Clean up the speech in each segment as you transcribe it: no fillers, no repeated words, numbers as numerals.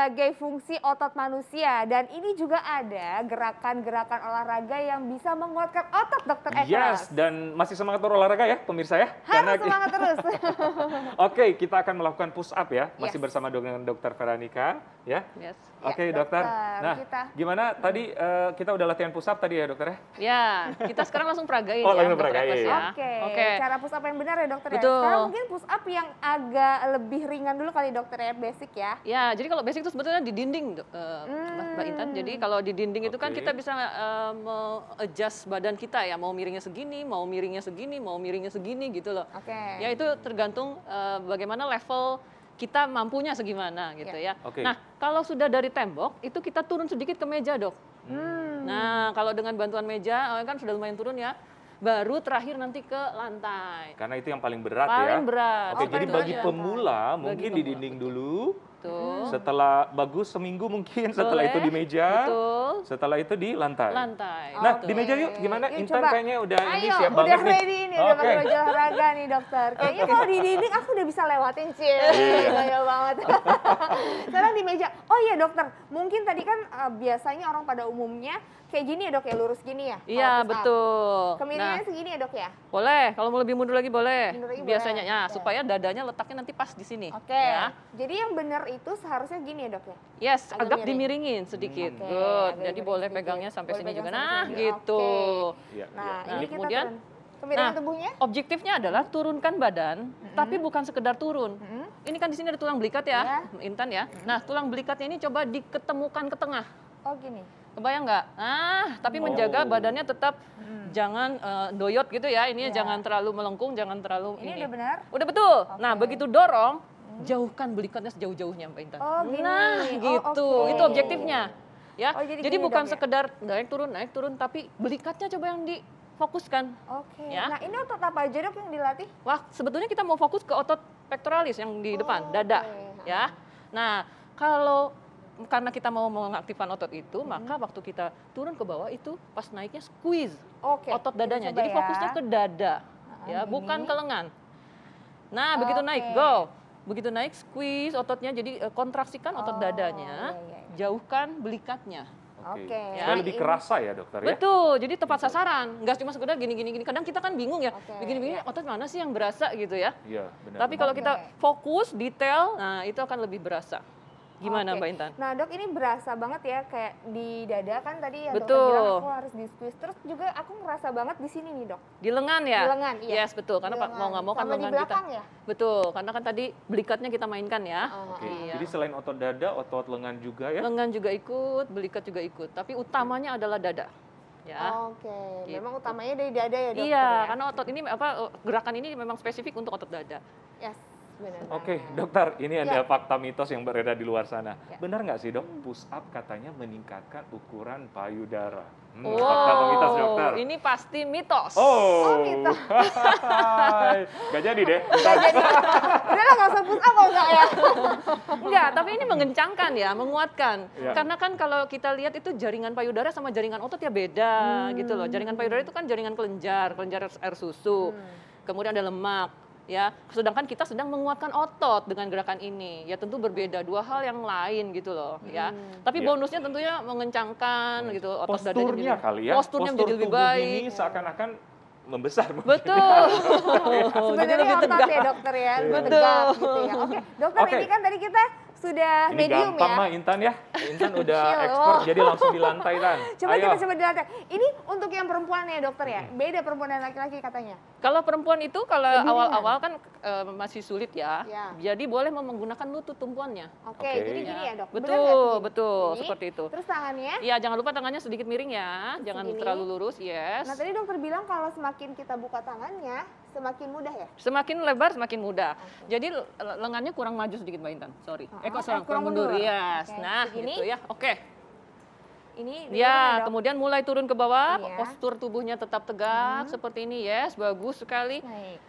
berbagai fungsi otot manusia dan ini juga ada gerakan-gerakan olahraga yang bisa menguatkan otot, Dokter Eka. Yes, dan masih semangat berolahraga ya pemirsa ya. Harus semangat terus. Oke, kita akan melakukan push up ya, masih bersama dengan Dokter Veronica ya. Yes. Oke, Ya, dokter. Nah, kita. gimana tadi kita udah latihan push up tadi ya, dokter ya? Ya, kita sekarang langsung peragain Oh, ya, langsung Dokter peragain. Ekles ya. Oke, cara push up yang benar ya, Dokter ya. Betul. Sekarang mungkin push up yang agak lebih ringan dulu kali, Dokter ya, basic ya. Ya, jadi kalau basic itu sebetulnya di dinding, Mbak Intan. Jadi kalau di dinding itu kan Oke. kita bisa adjust badan kita ya, mau miringnya segini, mau miringnya segini, mau miringnya segini gitu loh. Oke. Ya itu tergantung bagaimana level kita mampunya segimana gitu ya. Oke. Nah, kalau sudah dari tembok itu kita turun sedikit ke meja, Dok. Nah, kalau dengan bantuan meja kan sudah lumayan turun ya. Baru terakhir nanti ke lantai. Karena itu yang paling berat ya. Paling berat. Oke, jadi Itu bagi aja. pemula Bagi mungkin di pemula. dinding dulu. Tuh. Setelah bagus seminggu mungkin, setelah Boleh. itu di meja. Betul. Setelah itu di lantai. Lantai. Nah, betul. di meja yuk gimana? Yuk, Intan coba. kayaknya udah ini Ayo, siap udah banget nih. ready nih, udah pakai Oke. baju olahraga nih, Dokter. Kayaknya kalau di dinding aku udah bisa lewatin, Cie. Gaya banget. Sekarang di meja. Oh iya, Dokter. Mungkin tadi kan biasanya orang pada umumnya kayak gini ya, Dok, ya, lurus gini ya. kalau Iya, push up. betul. Kemiringannya segini ya, Dok ya. Boleh, kalau mau lebih mundur lagi boleh. Mundur lagi Biasanya boleh. ya, Oke. supaya dadanya letaknya nanti pas di sini. Oke. Ya. Jadi yang benar itu seharusnya gini ya, Dok ya. Yes, Agak agak miring. dimiringin sedikit. Oke, Good. agak Jadi miring boleh sedikit. pegangnya sampai Boleh sini pegang juga. sampai Nah, sini. gitu. Iya, Nah, iya. ini kita kemudian, turun. Kemiringan nah, tubuhnya. Objektifnya adalah turunkan badan, tapi bukan sekedar turun. Ini kan di sini ada tulang belikat ya, Intan ya. Nah, tulang belikatnya ini coba diketemukan ke tengah. Oh, gini. Kebayang nggak? Tapi menjaga badannya tetap jangan doyot gitu ya. Ini Iya. jangan terlalu melengkung, jangan terlalu Ini ini. udah benar? Udah betul. Nah, Oke. begitu dorong, jauhkan belikatnya sejauh-jauhnya, Mbak Intan. Oh, gini. Nah, Oh, gitu. oke. Itu objektifnya. Ya. Oh, jadi jadi gini, bukan Dok, ya? sekedar naik turun, tapi belikatnya coba yang difokuskan. Oke. Ya. Nah, ini otot apa aja, Dok, yang dilatih? Wah, sebetulnya kita mau fokus ke otot pectoralis yang di depan, dada. oke. Ya. Nah, kalau karena kita mau mengaktifkan otot itu, maka waktu kita turun ke bawah itu pas naiknya squeeze Oke. otot dadanya. Coba Jadi ya. fokusnya ke dada, ya, gini. bukan ke lengan. Nah, begitu naik, Oke. go. Begitu naik, squeeze ototnya, jadi kontraksikan otot Oh, dadanya, iya, iya. jauhkan belikatnya. Oke. Oke. Supaya Nah, lebih ini- kerasa ya, dokter ya. Betul, jadi tepat sasaran. Nggak cuma sekedar gini. Kadang kita kan bingung ya, Oke, begini-begini iya. otot mana sih yang berasa gitu ya. Iya, benar. Tapi kalau Oke. kita fokus, detail, nah itu akan lebih berasa. Gimana Oke. Mbak Intan? Nah, Dok, ini berasa banget ya kayak di dada kan tadi yang Betul. Dokter bilang aku harus di squeeze. Terus juga aku ngerasa banget di sini nih, Dok. Di lengan ya? Di lengan, iya. Yes, betul. Karena Di mau lengan. nggak mau kan Sama di lengan belakang kita. ya? Betul, karena kan tadi belikatnya kita mainkan ya. Oke. Iya. Jadi selain otot dada, otot lengan juga ya. Lengan juga ikut, belikat juga ikut. Tapi utamanya adalah dada. Ya. Oke. Gitu. Memang utamanya dari dada ya, Dokter Iya, ya? karena otot ini gerakan ini memang spesifik untuk otot dada. Yes, benar. Oke, banget. dokter, ini ada Ya. fakta mitos yang beredar di luar sana. Ya. Benar nggak sih, dok? Push up katanya meningkatkan ukuran payudara. Wow, Fakta atau mitos, dokter? ini pasti mitos. Oh, mitos. Gak jadi deh. Udah lah, nggak usah push up kalau nggak ya. Enggak, tapi ini mengencangkan ya, menguatkan. Ya. Karena kan kalau kita lihat itu jaringan payudara sama jaringan otot ya beda gitu loh. Jaringan payudara itu kan jaringan kelenjar air susu. Kemudian ada lemak. Ya, sedangkan kita sedang menguatkan otot dengan gerakan ini. Ya tentu berbeda, dua hal yang lain gitu loh, ya. Tapi Ya. bonusnya tentunya mengencangkan gitu otot dadanya. Posturnya jadi- kali ya. Posturnya Postur menjadi lebih tubuh baik. ini seakan-akan membesar. mungkin. Betul. Jadi Sebenarnya lebih otot tegak. ya, Dokter ya, lebih Betul. tegak gitu ya. Oke, Dokter, Oke. ini kan tadi kita sudah Ini medium gampang ya. mah Intan ya. Intan udah Chill. expert, Oh. jadi langsung di lantai, Tan. Coba Ayo. kita coba di lantai. Ini untuk yang perempuan ya, Dokter ya. Beda perempuan dan laki-laki katanya. Kalau perempuan itu kalau Lebih awal-awal kan masih sulit ya. Ya. Jadi boleh menggunakan lutut tumpuannya. Oke, Oke. jadi gini ya, Dok. Bener Betul, nggak sih? betul, Gini. seperti itu. Terus tangannya. Iya, jangan lupa tangannya sedikit miring ya, jangan Segini. terlalu lurus, yes. Nah, tadi dokter bilang kalau semakin kita buka tangannya, semakin mudah ya? Semakin lebar semakin mudah. Jadi lengannya kurang maju sedikit Mbak Intan, sorry. Kurang kurang mundur, mundur. yes. Oke, Nah, segini. gitu ya, oke. Ini Ya, kemudian mulai turun ke bawah, Iya. postur tubuhnya tetap tegak seperti ini, yes, bagus sekali. Baik.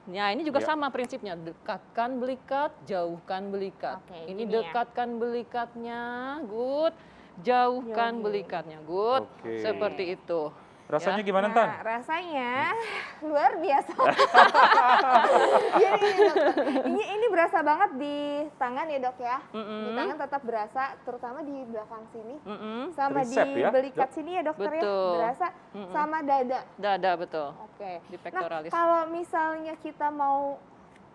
Ya, ini juga Ya. sama prinsipnya, dekatkan belikat, jauhkan belikat. Oke, Ini gini ya. dekatkan belikatnya, good. Jauhkan Jauhin. belikatnya, good. Oke. Seperti itu. Rasanya Ya. gimana, Tan? Nah, rasanya luar biasa. Jadi ini, dokter, ini berasa banget di tangan ya dok ya. Di tangan tetap berasa, terutama di belakang sini. Sama Tricep di ya, belikat Dok? sini ya dokter ya. Betul. Berasa sama dada. Dada betul. Oke. Di Nah, pectoralis. kalau misalnya kita mau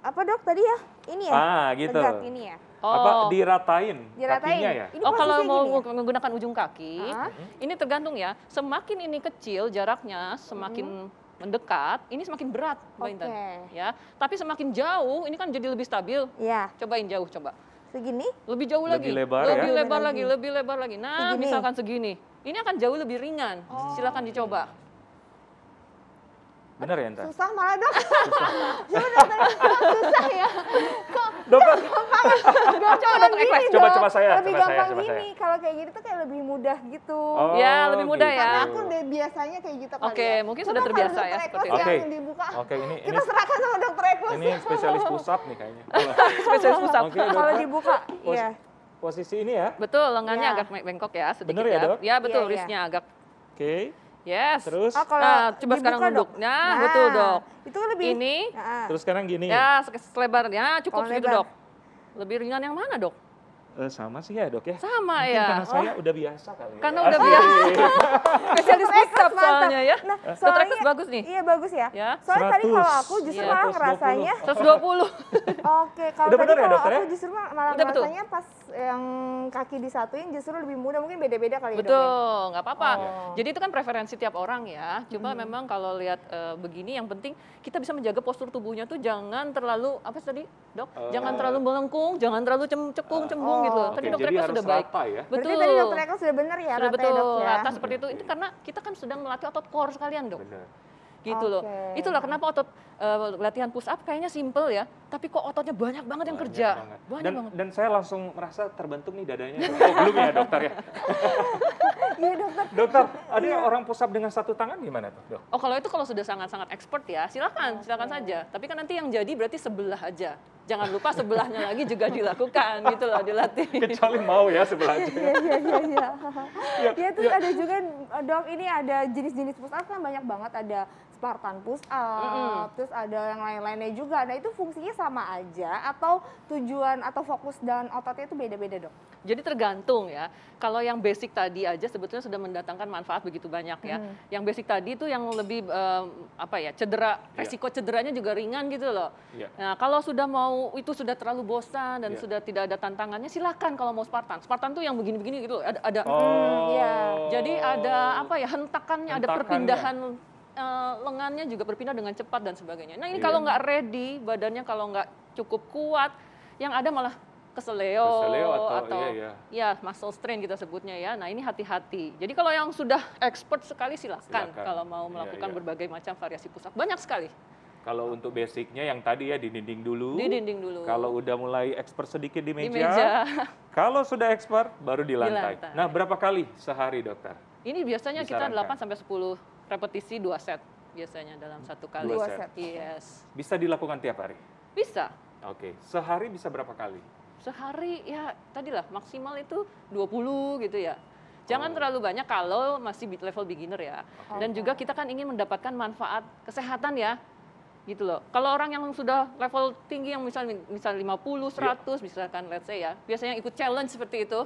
apa dok tadi ya? Ini ya? Gitu. Tegak ini ya? Apa diratain Diratain. kakinya ya? Ini Oh, kalau posisinya mau gini ya? menggunakan ujung kaki, Ah. ini tergantung ya. Semakin ini kecil jaraknya, semakin mendekat, ini semakin berat, Mbak Intan. Oke. Ya, tapi semakin jauh, ini kan jadi lebih stabil. Iya. Cobain jauh, coba. Segini? Lebih jauh Lebih lagi, lebar lebih ya? lebar lagi, lebih lebar lagi. Nah, Segini? misalkan segini, ini akan jauh lebih ringan. Silakan dicoba. Bener ya, Tan? Susah malah dok. Coba dokter, susah ya. Kok Dokter, gampang dokter, gini coba, dok? coba saya, Lebih coba saya, gampang coba gini. Kalau kayak gini tuh kayak lebih mudah gitu. Oh, Ya, lebih mudah gitu. ya. Karena aku udah biasanya kayak gitu kali Oke, ya. mungkin Coba sudah kalau terbiasa ya, dokter seperti Eklos itu. yang Oke. dibuka. Oke, ini Kita serahkan sama dokter Eklos. ini spesialis pusat nih kayaknya. Spesialis pusat. Oke, Kalau dokter. dibuka, iya. Posisi ini ya. Betul, lengannya Ya. agak bengkok ya, sedikit Bener ya, Dok? Ya, betul, Iya, iya. wristnya agak. Oke. Yes. Terus, Oh, kalau Nah, coba sekarang dibuka, duduk. Dok. Nah, betul, Dok. Itu lebih. Ini, Nah, terus sekarang gini. ya selebarnya cukup Kalau segitu, lebar. Dok. Lebih ringan yang mana, Dok? Sama sih ya, Dok ya. Sama Mungkin ya. karena saya udah biasa kali ya. Karena udah Asik. biasa. Spesialis Dokter pusat Eklos, mantap. soalnya ya. Nah, Dokter soalnya Eklos bagus nih. Iya bagus ya. Ya. Soalnya tadi 100. kalau aku justru Iya. malah 120. ngerasanya. 120. Oke, kalau Udah tadi bener ya, kalau dokter, aku ya? justru malah Udah, betul. ngerasanya pas yang kaki disatuin justru lebih mudah, mungkin beda-beda kali ya dok ya? Betul, nggak apa-apa. Oh. Jadi itu kan preferensi tiap orang ya. Cuma memang kalau lihat begini, yang penting kita bisa menjaga postur tubuhnya tuh jangan terlalu apa sih tadi, Dok? Jangan terlalu melengkung, jangan terlalu cekung cembung Oh. gitu. Oke, Tadi dokter jadi Eka harus sudah baik. rata ya. Berarti Betul. tadi dokter Eko sudah benar ya Sudah rata ya, dok betul, ya? rata seperti itu. Itu karena kita kan sedang melatih otot core sekalian, Dok. Bener. Gitu loh. Oke. Itulah kenapa otot latihan push up kayaknya simple ya, tapi kok ototnya banyak banget yang kerja. Banget. Banyak banget. Dan saya langsung merasa terbentuk nih dadanya. Oh, belum ya, dokter ya. Iya dokter. Dokter, ada orang push up dengan satu tangan gimana tuh, Dok? Oh, kalau itu kalau sudah sangat-sangat expert ya, silakan saja. Tapi kan nanti yang jadi berarti sebelah aja. Jangan lupa sebelahnya lagi juga dilakukan gitu loh, dilatih. Kecuali mau ya sebelahnya. Iya. Ya terus ada juga dok, ini ada jenis-jenis push up kan banyak banget, ada Spartan push up, terus ada yang lain-lainnya juga. Nah itu fungsinya sama aja atau tujuan atau fokus dan ototnya itu beda-beda dok? Jadi tergantung ya. Kalau yang basic tadi aja sebetulnya sudah mendatangkan manfaat begitu banyak ya. Yang basic tadi itu yang lebih cedera, resiko cederanya juga ringan gitu loh. Iya. Nah kalau sudah mau itu sudah terlalu bosan dan sudah tidak ada tantangannya, silakan kalau mau Spartan. Spartan tuh yang begini-begini gitu loh. Ada Iya. jadi ada hentakannya, ada Hentakannya. perpindahan lengannya juga berpindah dengan cepat dan sebagainya. Nah ini Iya. kalau nggak ready, badannya kalau nggak cukup kuat, yang ada malah keseleo atau ya muscle strain kita sebutnya ya. Nah ini hati-hati. Jadi kalau yang sudah expert sekali silakan kalau mau melakukan berbagai macam variasi push up. Banyak sekali. Kalau untuk basicnya yang tadi ya di dinding dulu. Di dinding dulu. Kalau udah mulai expert sedikit di meja. Di meja. Kalau sudah expert baru di lantai. lantai. Nah, berapa kali sehari, dokter? Ini biasanya kita Disarankan. 8 sampai 10 repetisi 2 set biasanya dalam satu kali. 2 Dua set. set. Yes. Bisa dilakukan tiap hari? Bisa. Oke. Sehari bisa berapa kali? Sehari ya tadilah maksimal itu 20 gitu ya. Jangan terlalu banyak kalau masih level beginner ya. Dan juga kita kan ingin mendapatkan manfaat kesehatan ya. Gitu loh. Kalau orang yang sudah level tinggi yang misal 50, 100 misalkan let's say ya, biasanya ikut challenge seperti itu.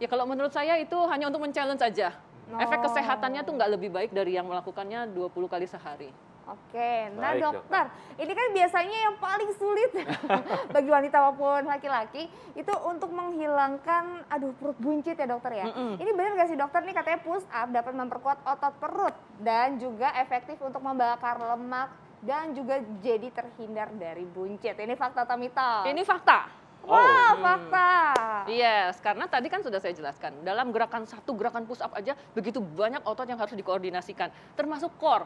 Ya kalau menurut saya itu hanya untuk men-challenge saja. Efek kesehatannya tuh nggak lebih baik dari yang melakukannya 20 kali sehari. Oke, nah Baik, dokter, ini kan biasanya yang paling sulit bagi wanita maupun laki-laki itu untuk menghilangkan, perut buncit ya dokter ya. Ini benar nggak sih dokter, nih katanya push up dapat memperkuat otot perut dan juga efektif untuk membakar lemak dan juga jadi terhindar dari buncit. Ini fakta atau mitos? Ini fakta. Wah, fakta. Yes, karena tadi kan sudah saya jelaskan, dalam satu gerakan push up aja begitu banyak otot yang harus dikoordinasikan, termasuk core.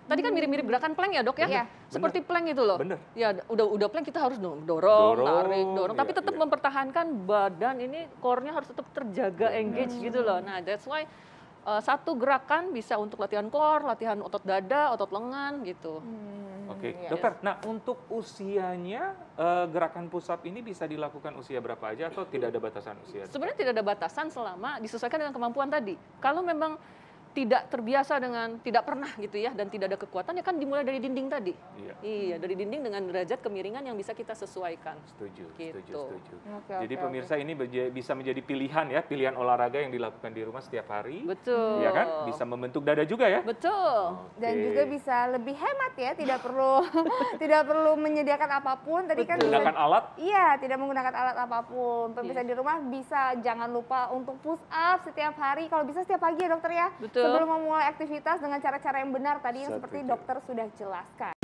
Tadi kan mirip-mirip gerakan plank ya dok ya? Iya. Seperti plank itu loh. Bener. Ya udah plank kita harus dorong, tarik, dorong. Tapi Iya, tetap iya. mempertahankan badan ini, core-nya harus tetap terjaga, engage gitu loh. Nah that's why satu gerakan bisa untuk latihan core, latihan otot dada, otot lengan gitu. Oke, Iya. dokter. Nah, untuk usianya gerakan push up ini bisa dilakukan usia berapa aja atau tidak ada batasan usia? Sebenarnya tidak ada batasan selama disesuaikan dengan kemampuan tadi. Kalau memang tidak terbiasa dengan, tidak pernah gitu ya, dan tidak ada kekuatan, ya kan dimulai dari dinding tadi. Iya. Iya, dari dinding dengan derajat kemiringan yang bisa kita sesuaikan. Setuju, Gitu. setuju. Oke, Jadi oke, pemirsa ini bisa menjadi pilihan ya, pilihan olahraga yang dilakukan di rumah setiap hari. Betul. Iya kan? Bisa membentuk dada juga ya. Betul. Dan Oke. juga bisa lebih hemat ya, tidak perlu tidak perlu menyediakan apapun. Tadi kan bisa, Menggunakan alat. iya, tidak menggunakan alat apapun. Pemirsa di rumah bisa jangan lupa untuk push up setiap hari. Kalau bisa setiap pagi ya dokter ya. Betul. Sebelum memulai aktivitas dengan cara-cara yang benar tadi yang seperti Setuju. dokter sudah jelaskan.